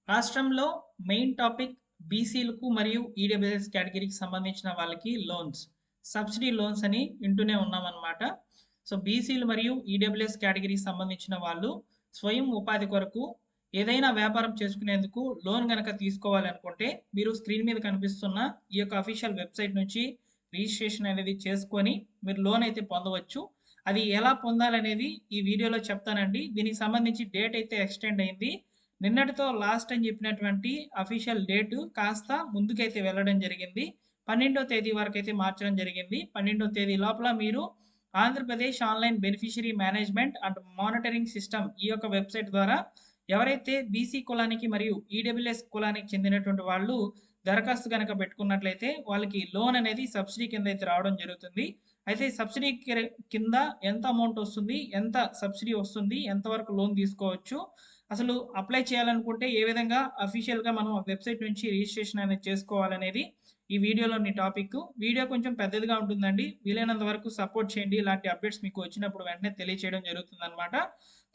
రాష్ట్రంలో main topic బీసీలకు మరియు ఈడబ్ల్యూఎస్ కేటగిరీకి సంబంధించిన వాళ్ళకి లోన్స్, సబ్సిడీ లోన్స్ అని వింటూనే ఉన్నామన్నమాట. సో బీసీలు మరియు ఈడబ్ల్యూఎస్ కేటగిరీకి సంబంధించిన వాళ్ళు స్వయం ఉపాధి కొరకు ఏదైనా వ్యాపారం చేసుకునేందుకు లోన్ గనక తీసుకోవాలనుకుంటే మీరు స్క్రీన్ మీద కనిపిస్తున్న ఈ యొక్క అఫీషియల్ వెబ్సైట్ నుంచి రిజిస్ట్రేషన్ అనేది చేసుకొని మీరు లోన్ అయితే పొందవచ్చు. అది ఎలా పొందాలనేది ఈ వీడియోలో చెప్తానండి. దీనికి సంబంధించి డేట్ అయితే ఎక్స్టెండ్ అయింది. నిన్నటితో లాస్ట్ అని చెప్పినటువంటి అఫీషియల్ డేటు కాస్త ముందుకైతే వెళ్ళడం జరిగింది. 12వ తేదీ వరకు అయితే మార్చడం జరిగింది. 12వ తేదీ లోపల మీరు Andhra Pradesh online beneficiary management and monitoring system ఈ యొక్క వెబ్సైట్ ద్వారా ఎవరైతే బీసీ కులానికి మరియు ఈడబ్ల్యూఎస్ కులానికి చెందినటువంటి వాళ్ళు దరఖాస్తు కనుక పెట్టుకున్నట్లయితే వాళ్ళకి లోన్ అనేది సబ్సిడీ కింద అయితే రావడం జరుగుతుంది. అయితే సబ్సిడీ కింద ఎంత అమౌంట్ వస్తుంది, ఎంత సబ్సిడీ వస్తుంది, ఎంతవరకు లోన్ తీసుకోవచ్చు, అసలు అప్లై చేయాలనుకుంటే ఏ విధంగా అఫీషియల్‌గా మనం వెబ్‌సైట్ నుంచి రిజిస్ట్రేషన్ అనేది చేసుకోవాలనేది ఈ వీడియోలోని టాపిక్. వీడియో కొంచెం పెద్దదిగా ఉంటుందండి. వీలైనంత వరకు సపోర్ట్ చేయండి. ఇలాంటి అప్డేట్స్ మీకు వచ్చినప్పుడు వెంటనే తెలియచేయడం జరుగుతుందనమాట.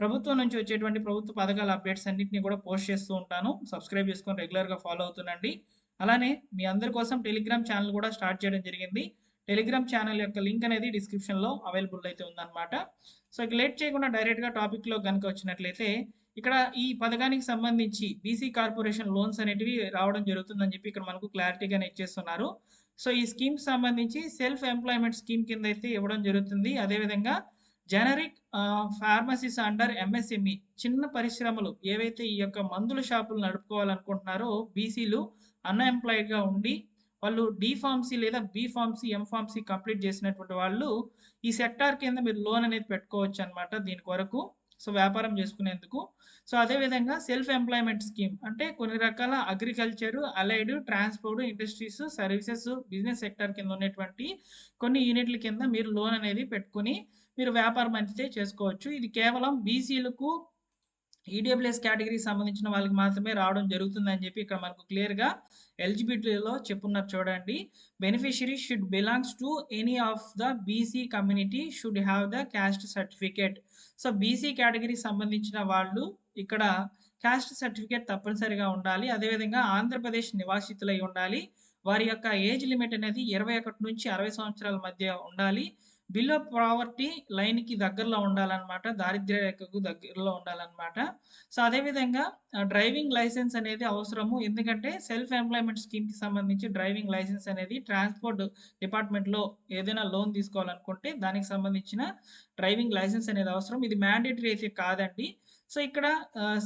ప్రభుత్వం నుంచి వచ్చేటువంటి ప్రభుత్వ పథకాల అప్డేట్స్ అన్నిటిని కూడా పోస్ట్ చేస్తూ ఉంటాను. సబ్స్క్రైబ్ చేసుకొని రెగ్యులర్‌గా ఫాలో అవుతుండండి. అలానే మీ అందరి కోసం టెలిగ్రామ్ ఛానల్ కూడా స్టార్ట్ చేయడం జరిగింది. టెలిగ్రామ్ ఛానల్ యొక్క లింక్ అనేది డిస్క్రిప్షన్‌లో అవైలబుల్ అయితే ఉందన్నమాట. సో ఇక లేట్ చేయకుండా డైరెక్ట్‌గా టాపిక్‌లో గనుక వచ్చినట్లయితే ఇక్కడ ఈ పథకానికి సంబంధించి బీసీ కార్పొరేషన్ లోన్స్ అనేటివి రావడం జరుగుతుందని చెప్పి ఇక్కడ మనకు క్లారిటీగానే ఇచ్చేస్తున్నారు. సో ఈ స్కీమ్ సంబంధించి సెల్ఫ్ ఎంప్లాయ్మెంట్ స్కీమ్ కింద అయితే ఇవ్వడం జరుగుతుంది. అదేవిధంగా జనరిక్ ఫార్మసీస్ అండర్ ఎంఎస్ఎంఈ చిన్న పరిశ్రమలు ఏవైతే ఈ యొక్క మందుల షాపులు నడుపుకోవాలనుకుంటున్నారో బీసీలు అన్ఎంప్లాయిడ్గా ఉండి వాళ్ళు డి ఫార్మసీ లేదా B pharmacy, M pharmacy complete చేసినటువంటి వాళ్ళు ఈ సెక్టార్ కింద మీరు లోన్ అనేది పెట్టుకోవచ్చు అనమాట దీని కొరకు. సో వ్యాపారం చేసుకునేందుకు. సో అదేవిధంగా సెల్ఫ్ ఎంప్లాయ్మెంట్ స్కీమ్ అంటే కొన్ని రకాల agriculture, allied, transport, industries, services, business sector కింద ఉన్నటువంటి కొన్ని యూనిట్ల కింద మీరు లోన్ అనేది పెట్టుకొని మీరు వ్యాపారం అయితే చేసుకోవచ్చు. ఇది కేవలం బీసీలకు, ఈడబ్ల్యూఎస్ కేటగిరీకి సంబంధించిన వాళ్ళకి మాత్రమే రావడం జరుగుతుందని చెప్పి ఇక్కడ మనకు క్లియర్‌గా ఎలిజిబిలిటీలో చెప్పున్నారు చూడండి. Beneficiary should belongs to any of the BC community should have the cast certificate. So BC కేటగిరీకి సంబంధించిన వాళ్ళు ఇక్కడ క్యాస్ట్ సర్టిఫికేట్ తప్పనిసరిగా ఉండాలి. అదేవిధంగా ఆంధ్రప్రదేశ్ నివాసితులై ఉండాలి. వారి యొక్క ఏజ్ లిమిట్ అనేది 21 నుంచి 60 సంవత్సరాల మధ్య ఉండాలి. బిలో పావర్టీ లైన్‌కి దగ్గరలో ఉండాలన్నమాట. దారిద్ర్య రేఖకు దగ్గరలో ఉండాలన్నమాట. సో అదేవిధంగా డ్రైవింగ్ లైసెన్స్ అనేది అవసరము. ఎందుకంటే సెల్ఫ్ ఎంప్లాయ్మెంట్ స్కీమ్‌కి సంబంధించి డ్రైవింగ్ లైసెన్స్ అనేది ట్రాన్స్‌పోర్ట్ డిపార్ట్‌మెంట్‌లో ఏదైనా లోన్ తీసుకోవాలనుకుంటే దానికి సంబంధించిన డ్రైవింగ్ లైసెన్స్ అనేది అవసరం. ఇది మ్యాండేటరీ అయితే కాదండి. సో ఇక్కడ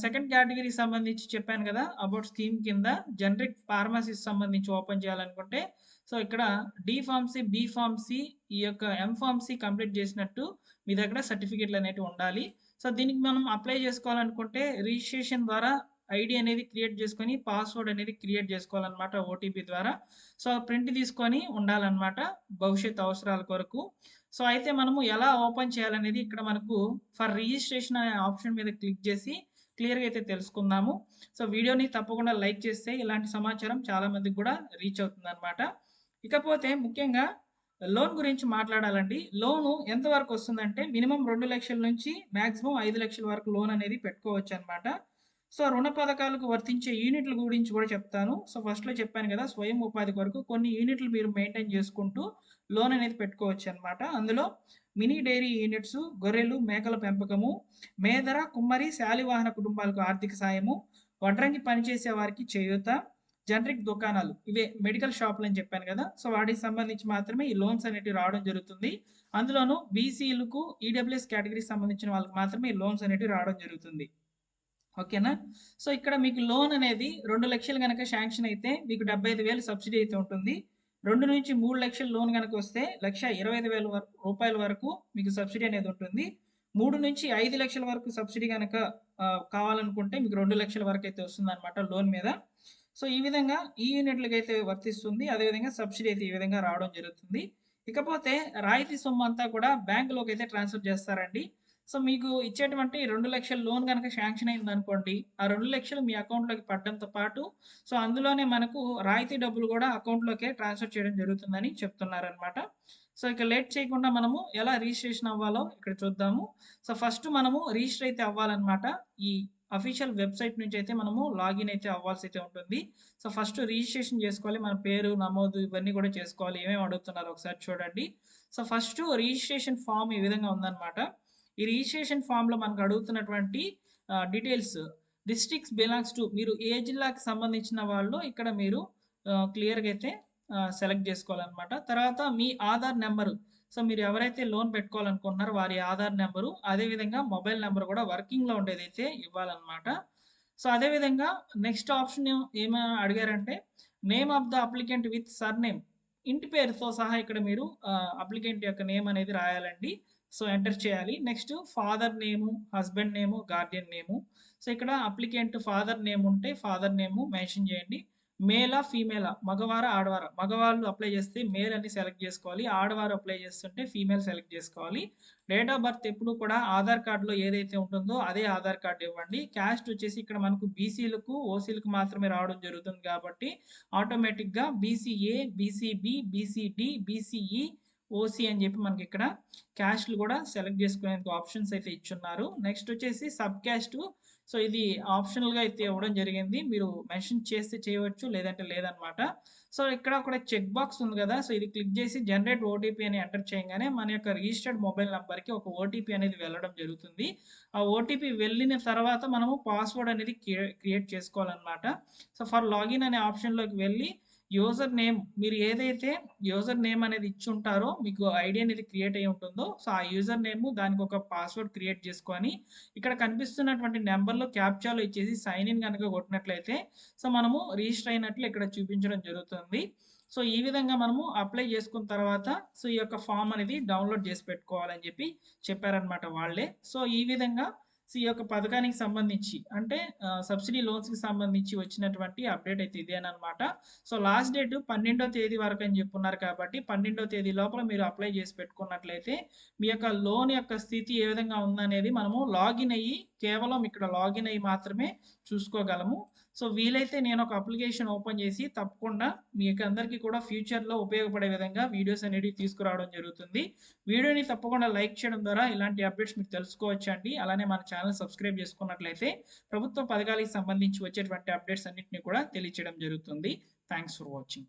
సెకండ్ కేటగిరీకి సంబంధించి చెప్పాను కదా! అబౌట్ స్కీమ్ కింద జనరిక్ ఫార్మసీస్ సంబంధించి ఓపెన్ చేయాలనుకుంటే సో ఇక్కడ డి ఫార్మసీ, బి ఫార్మసీ, ఈ యొక్క ఎం ఫార్మసీ కంప్లీట్ చేసినట్టు మీ దగ్గర సర్టిఫికేట్లు అనేటివి ఉండాలి. సో దీనికి మనం అప్లై చేసుకోవాలనుకుంటే రిజిస్ట్రేషన్ ద్వారా ఐడీ అనేది క్రియేట్ చేసుకొని పాస్వర్డ్ అనేది క్రియేట్ చేసుకోవాలన్నమాట ఓటీపీ ద్వారా. సో ప్రింట్ తీసుకొని ఉండాలన్నమాట భవిష్యత్ అవసరాల కొరకు. సో అయితే మనము ఎలా ఓపెన్ చేయాలనేది ఇక్కడ మనకు ఫర్ రిజిస్ట్రేషన్ అనే ఆప్షన్ మీద క్లిక్ చేసి క్లియర్‌గా అయితే తెలుసుకుందాము. సో వీడియోని తప్పకుండా లైక్ చేస్తే ఇలాంటి సమాచారం చాలా మందికి కూడా రీచ్ అవుతుందన్నమాట. ఇకపోతే ముఖ్యంగా లోన్ గురించి మాట్లాడాలండి. లోను ఎంత వరకు వస్తుందంటే మినిమమ్ 2,00,000 నుంచి మాక్సిమం 5,00,000 వరకు లోన్ అనేది పెట్టుకోవచ్చనమాట. సో రుణ పథకాలకు వర్తించే యూనిట్ల గురించి కూడా చెప్తాను. సో ఫస్ట్‌లో చెప్పాను కదా! స్వయం ఉపాధి కొరకు కొన్ని యూనిట్లు మీరు మెయింటైన్ చేసుకుంటూ లోన్ అనేది పెట్టుకోవచ్చనమాట. అందులో మినీ డైరీ యూనిట్స్, గొర్రెలు, మేకల పెంపకము, మేదర, కుమ్మరి, శాలివాహన కుటుంబాలకు ఆర్థిక సాయము, వడ్రంగి పనిచేసే వారికి చేయూత, జనరిక్ దుకాణాలు ఇవే మెడికల్ షాపులు అని చెప్పాను కదా! సో వాటికి సంబంధించి మాత్రమే ఈ లోన్స్ అనేటివి రావడం జరుగుతుంది. అందులోనూ బీసీలకు, ఈడబ్ల్యూఎస్ కేటగిరీకి సంబంధించిన వాళ్ళకి మాత్రమే ఈ లోన్స్ అనేటివి రావడం జరుగుతుంది. ఓకేనా? సో ఇక్కడ మీకు లోన్ అనేది 2,00,000 గనక శాంక్షన్ అయితే మీకు 75,000 సబ్సిడీ అయితే ఉంటుంది. 2-3 లక్షల లోన్ గనక వస్తే 1,25,000 రూపాయల వరకు మీకు సబ్సిడీ అనేది ఉంటుంది. 3-5 లక్షల వరకు సబ్సిడీ గనక కావాలనుకుంటే మీకు 2,00,000 వరకు అయితే వస్తుందన్నమాట లోన్ మీద. సో ఈ విధంగా ఈ యూనిట్లకైతే వర్తిస్తుంది. అదేవిధంగా సబ్సిడీ అయితే ఈ విధంగా రావడం జరుగుతుంది. ఇకపోతే రాయితీ సొమ్ము అంతా కూడా బ్యాంక్‌లోకి అయితే ట్రాన్స్‌ఫర్ చేస్తారండి. సో మీకు ఇచ్చేటువంటి 2,00,000 లోన్ గనక శాంక్షన్ అయిందనుకోండి. ఆ 2,00,000 మీ అకౌంట్‌లోకి పడడంతో పాటు సో అందులోనే మనకు రాయితీ డబ్బులు కూడా అకౌంట్‌లోకే ట్రాన్స్‌ఫర్ చేయడం జరుగుతుందని చెప్తున్నారనమాట. సో ఇక లేట్ చేయకుండా మనము ఎలా రిజిస్ట్రేషన్ అవ్వాలో ఇక్కడ చూద్దాము. సో ఫస్ట్ మనము రిజిస్టర్ అయితే అవ్వాలన్నమాట. ఈ అఫీషియల్ వెబ్సైట్ నుంచి అయితే మనము లాగిన్ అయితే అవ్వాల్సి అయితే ఉంటుంది. సో ఫస్ట్ రిజిస్ట్రేషన్ చేసుకోవాలి. మన పేరు నమోదు ఇవన్నీ కూడా చేసుకోవాలి. ఏమేమి అడుగుతున్నారో ఒకసారి చూడండి. సో ఫస్ట్ రిజిస్ట్రేషన్ ఫామ్ ఈ విధంగా ఉందన్నమాట. ఈ రిజిస్ట్రేషన్ ఫామ్‌లో మనకు అడుగుతున్నటువంటి డీటెయిల్స్ డిస్ట్రిక్ట్స్ బిలాంగ్స్ టు మీరు ఏ జిల్లాకి సంబంధించిన వాళ్ళు ఇక్కడ మీరు క్లియర్‌గా అయితే సెలెక్ట్ చేసుకోవాలన్నమాట. తర్వాత మీ ఆధార్ నంబరు. సో మీరు ఎవరైతే లోన్ పెట్టుకోవాలనుకుంటున్నారో వారి ఆధార్ నంబరు, అదేవిధంగా మొబైల్ నంబర్ కూడా వర్కింగ్‌లో ఉండేదైతే ఇవ్వాలన్నమాట. సో అదేవిధంగా నెక్స్ట్ ఆప్షన్ ఏమని అడిగారంటే name of the applicant with surname. ఇంటి పేరుతో సహా ఇక్కడ మీరు అప్లికెంట్ యొక్క నేమ్ అనేది రాయాలండి. సో ఎంటర్ చేయాలి. Next father name, husband name, guardian name. So ఇక్కడ అప్లికెంట్ ఫాదర్ నేమ్ ఉంటే ఫాదర్ నేము మెన్షన్ చేయండి. మేలా? ఫీమేలా? మగవారా? ఆడవారా? మగవాళ్ళు అప్లై చేస్తే మేల్ అని సెలెక్ట్ చేసుకోవాలి. ఆడవారు అప్లై చేస్తుంటే ఫీమేల్ సెలెక్ట్ చేసుకోవాలి. డేట్ ఆఫ్ బర్త్ ఎప్పుడు కూడా ఆధార్ కార్డ్‌లో ఏదైతే ఉంటుందో అదే ఆధార్ కార్డ్ ఇవ్వండి. క్యాస్ట్ వచ్చేసి ఇక్కడ మనకు బీసీలకు, ఓసీలకు మాత్రమే రావడం జరుగుతుంది కాబట్టి ఆటోమేటిక్‌గా BCA, BCB, BCD, BCE, OC అని చెప్పి మనకి ఇక్కడ క్యాస్ట్‌లు కూడా సెలెక్ట్ చేసుకునేందుకు ఆప్షన్స్ అయితే ఇచ్చున్నారు. నెక్స్ట్ వచ్చేసి సబ్ క్యాస్ట్. సో ఇది ఆప్షనల్‌గా అయితే ఇవ్వడం జరిగింది. మీరు మెన్షన్ చేస్తే చేయవచ్చు. లేదంటే లేదనమాట. సో ఇక్కడ ఒక చెక్ బాక్స్ ఉంది కదా! సో ఇది క్లిక్ చేసి జనరేట్ ఓటీపీ అని ఎంటర్ చేయంగానే మన యొక్క రిజిస్టర్డ్ మొబైల్ నంబర్‌కి ఒక ఓటీపీ అనేది వెళ్ళడం జరుగుతుంది. ఆ ఓటీపీ వెళ్ళిన తర్వాత మనము పాస్వర్డ్ అనేది క్రియేట్ చేసుకోవాలనమాట. సో ఫర్ లాగిన్ అనే ఆప్షన్‌లోకి వెళ్ళి యూజర్ నేమ్ మీరు ఏదైతే యూజర్ నేమ్ అనేది ఇచ్చుంటారో మీకు ఐడీ అనేది క్రియేట్ అయ్యి ఉంటుందో సో ఆ యూజర్ నేమ్ దానికి ఒక పాస్వర్డ్ క్రియేట్ చేసుకొని ఇక్కడ కనిపిస్తున్నటువంటి నెంబర్‌లో క్యాప్చాలో ఇచ్చేసి సైన్ ఇన్ గనుక కొట్టినట్లయితే సో మనము రిజిస్టర్ అయినట్లు ఇక్కడ చూపించడం జరుగుతుంది. సో ఈ విధంగా మనము అప్లై చేసుకున్న తర్వాత సో ఈ యొక్క ఫామ్ అనేది డౌన్‌లోడ్ చేసి పెట్టుకోవాలని చెప్పారన్నమాట వాళ్ళే. సో ఈ విధంగా సో ఈ యొక్క పథకానికి సంబంధించి అంటే సబ్సిడీ లోన్స్‌కి సంబంధించి వచ్చినటువంటి అప్డేట్ అయితే ఇదేనన్నమాట. సో లాస్ట్ డేట్ 12వ తేదీ వరకు అని చెప్పున్నారు కాబట్టి 12వ తేదీ లోపల మీరు అప్లై చేసి పెట్టుకున్నట్లయితే మీ యొక్క లోన్ యొక్క స్థితి ఏ విధంగా ఉందనేది మనము లాగిన్ అయ్యి కేవలం ఇక్కడ లాగిన్ అయ్యి మాత్రమే చూసుకోగలము. సో వీలైతే నేను ఒక అప్లికేషన్ ఓపెన్ చేసి తప్పకుండా మీకు అందరికీ కూడా ఫ్యూచర్‌లో ఉపయోగపడే విధంగా వీడియోస్ అనేటివి తీసుకురావడం జరుగుతుంది. వీడియోని తప్పకుండా లైక్ చేయడం ద్వారా ఇలాంటి అప్డేట్స్ మీకు తెలుసుకోవచ్చండి. అలానే మన ఛానెల్ సబ్స్క్రైబ్ చేసుకున్నట్లయితే ప్రభుత్వ పథకాలకు సంబంధించి వచ్చేటువంటి అప్డేట్స్ అన్నిటిని కూడా తెలియచేయడం జరుగుతుంది. Thanks for watching.